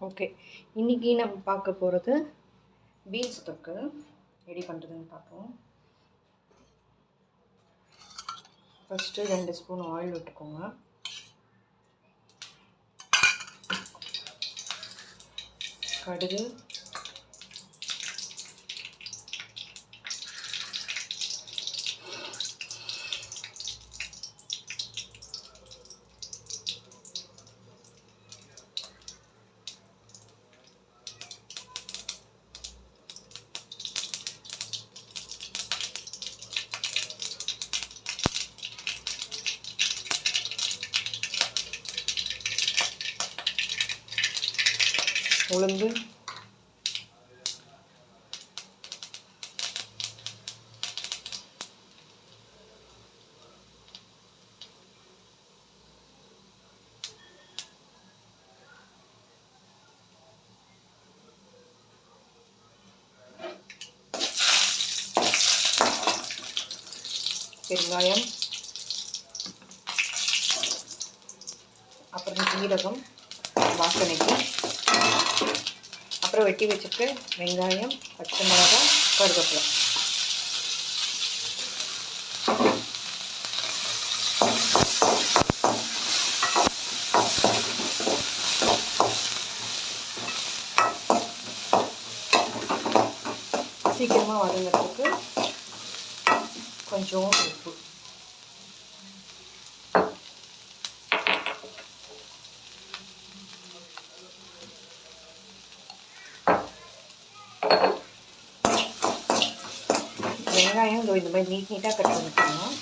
Okay, இன்றைக்கி நம்ம பார்க்க போகிறது பீன்ஸ் தொக்கு ரெடி பண்ணுறதுன்னு பார்ப்போம். ஃபஸ்ட்டு 2 ஸ்பூன் ஆயில் விட்டுக்கோங்க. கடுகு, உளுந்து, பெருங்காயம், அப்புறம் ஜீரகம் வாசனைக்கு, அப்புறம் வெட்டி வச்சுட்டு வெங்காயம், பச்சை மிளகாய், கருவேப்பிலை. சீக்கிரமாக வதங்கிறதுக்கு கொஞ்சம் உப்பு. வெங்காயம் இந்த மாதிரி நீட்டாக கட் பண்ணிக்கணும்.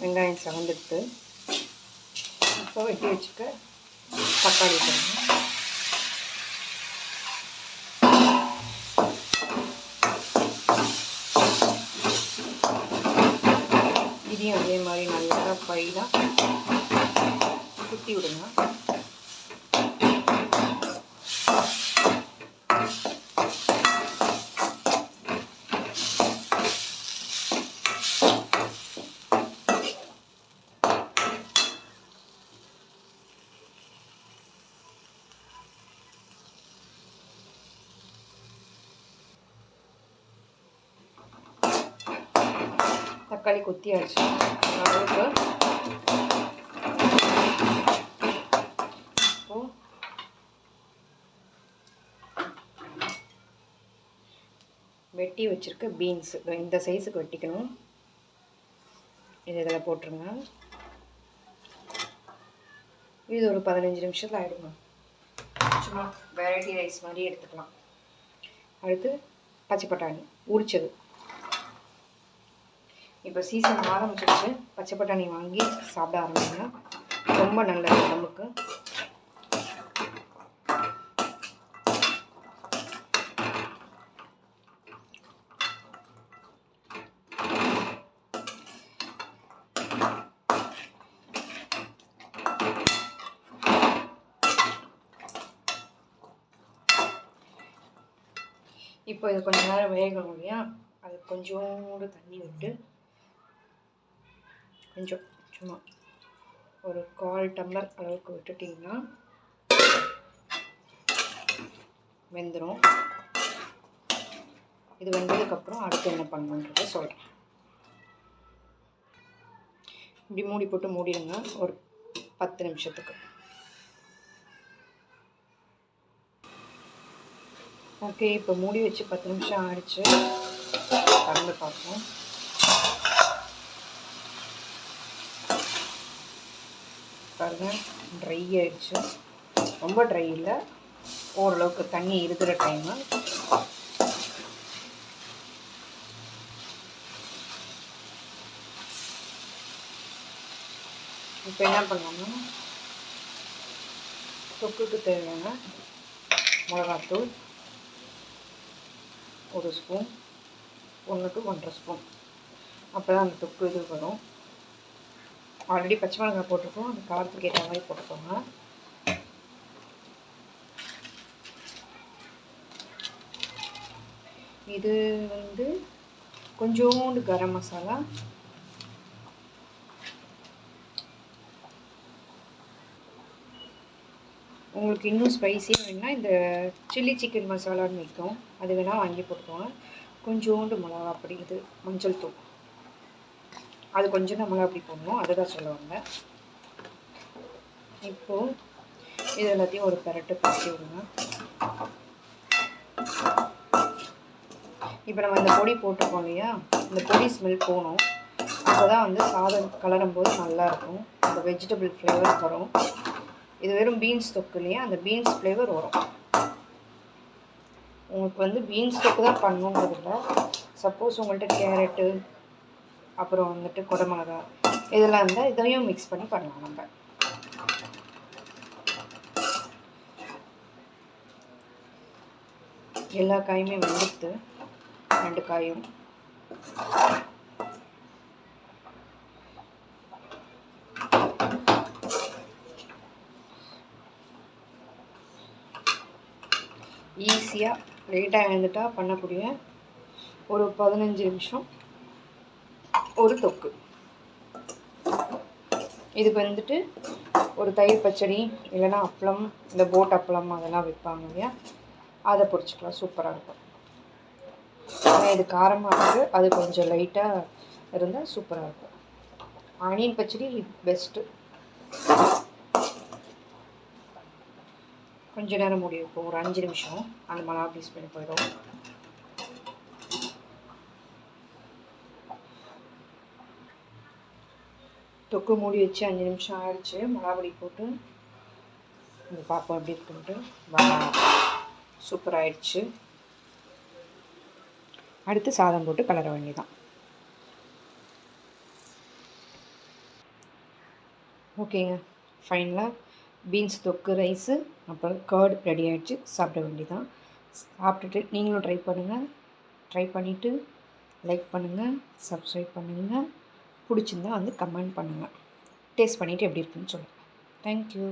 வெங்காயம் செவந்துட்டு இப்போ வெட்டி வச்சுக்க தக்காளி போடணும். இதையும் அதே மாதிரி நல்லா பைடாக குத்தி விடுங்க. தக்காளி கொத்தியாச்சு. அளவுக்கு வெட்டி வச்சுருக்க பீன்ஸு இந்த சைஸுக்கு வெட்டிக்கணும். இது இதில் போட்டுருங்க. இது ஒரு 15 நிமிஷத்தில் ஆகிடுங்க. சும்மா வெரைட்டி ரைஸ் மாதிரி எடுத்துக்கலாம். அடுத்து பச்சை பட்டாணி உரிச்சது. இப்போ சீசன் ஆரம்பிச்சிருச்சு. பச்சை பட்டாணி வாங்கி சாப்பிட ஆரம்பிங்க. ரொம்ப நல்லது உடம்புக்கு. இப்போ இது கொஞ்ச நேரம் வேகணும் இல்லையா, அது கொஞ்சோண்டு தண்ணி விட்டு கொஞ்சம் சும்மா ஒரு 1/4 டம்ளர் அளவுக்கு விட்டுட்டிங்கன்னா வெந்துடும். இது வெந்ததுக்கப்புறம் அடுத்து என்ன பண்ணணுன்றதை சொல்கிறேன். இப்படி மூடி போட்டு மூடிடுங்க ஒரு 10 நிமிஷத்துக்கு. ஓகே, இப்போ மூடி வச்சு 10 நிமிஷம் ஆயிடுச்சு. திறந்து பார்ப்போம். பாருங்க, ட்ரை ஆயிடுச்சு. ரொம்ப ட்ரை இல்லை, ஓரளவுக்கு தண்ணி இருக்கிற டைமு. இப்போ என்ன பண்ணோம்னா தொக்குக்கு தேவையான மிளகாத்தூள் 1 ஸ்பூன், 1 to 1.5 ஸ்பூன். அப்போ தான் அந்த தொக்கு இது வரும். ஆல்ரெடி பச்சை மிளகாய் போட்டிருக்கோம், அந்த காரத்துக்கு ஏற்ற மாதிரி போட்டுக்கோங்க. இது வந்து கொஞ்சோண்டு கரம் மசாலா, உங்களுக்கு இன்னும் ஸ்பைஸியாக வேணுன்னா இந்த சில்லி சிக்கன் மசாலான்னு விற்கும், அது வேணால் வாங்கி போட்டுக்கோங்க. கொஞ்சோண்டு மிளகா அப்படி, இது மஞ்சள் தூள், அது கொஞ்சம் தான் மிளகா அப்படி போடணும், அதை தான் சொல்ல வந்தேன். இப்போது இது எல்லாத்தையும் ஒரு பெரட்டு பறிச்சு விடுங்க. இப்போ நம்ம இந்த பொடி போட்டிருக்கோம் இல்லையா, இந்த பொடி ஸ்மெல் போகணும். அப்போ தான் வந்து சாதம் கலரும் போது நல்லாயிருக்கும், அந்த வெஜிடபிள் ஃப்ளேவர் வரும். இது வெறும் பீன்ஸ் தொக்கு இல்லையா, அந்த பீன்ஸ் ஃப்ளேவர் வரும். உங்களுக்கு வந்து பீன்ஸ் தொக்கு தான் பண்ணணுங்கிறது இல்லை. சப்போஸ் உங்கள்கிட்ட கேரட்டு அப்புறம் வந்துட்டு குடமிளகா இதெல்லாம் இருந்தால் இதையும் மிக்ஸ் பண்ணி பண்ணலாம். நம்ம எல்லா காயுமே வெந்துட்டு 2 காயும் ஈஸியாக லேட்டாக எழுந்துட்டா பண்ணக்கூடிய ஒரு 15 நிமிஷம் ஒரு தொக்கு. இதுக்கு வந்துட்டு ஒரு தயிர் பச்சடி இல்லைன்னா அப்பளம், இந்த போட் அப்பளம் அதெல்லாம் விற்பாங்க இல்லையா, அதை பொரிச்சிக்கலாம், சூப்பராக இருக்கும். ஆனால் இது காரமாக இருக்குது, அது கொஞ்சம் லைட்டாக இருந்தால் சூப்பராக இருக்கும். ஆனியன் பச்சடி பெஸ்ட்டு. கொஞ்ச நேரம் மூடி வைப்போம், ஒரு 5 நிமிஷம், அந்த மிளகா பீஸ் பண்ணி போயிடும். தொக்கு மூடி வச்சு 5 நிமிஷம் ஆயிடுச்சு. மிளகாப்பொடி போட்டு இந்த பாப்பா எப்படி இருக்குன்ட்டு சூப்பர் ஆயிடுச்சு. அடுத்து சாதம் போட்டு கலர வேண்டியதான். ஓகேங்க, ஃபைனலாக பீன்ஸ் தொக்கு ரைஸு அப்புறம் கர்டு ரெடி ஆகிடுச்சு. சாப்பிட வேண்டியதான். சாப்பிட்டுட்டு நீங்களும் ட்ரை பண்ணுங்கள். ட்ரை பண்ணிவிட்டு லைக் பண்ணுங்கள், சப்ஸ்கிரைப் பண்ணுங்கள். பிடிச்சிருந்தா வந்து கமெண்ட் பண்ணுங்கள். டேஸ்ட் பண்ணிவிட்டு எப்படி இருக்குன்னு சொல்லுங்கள். தேங்க்யூ.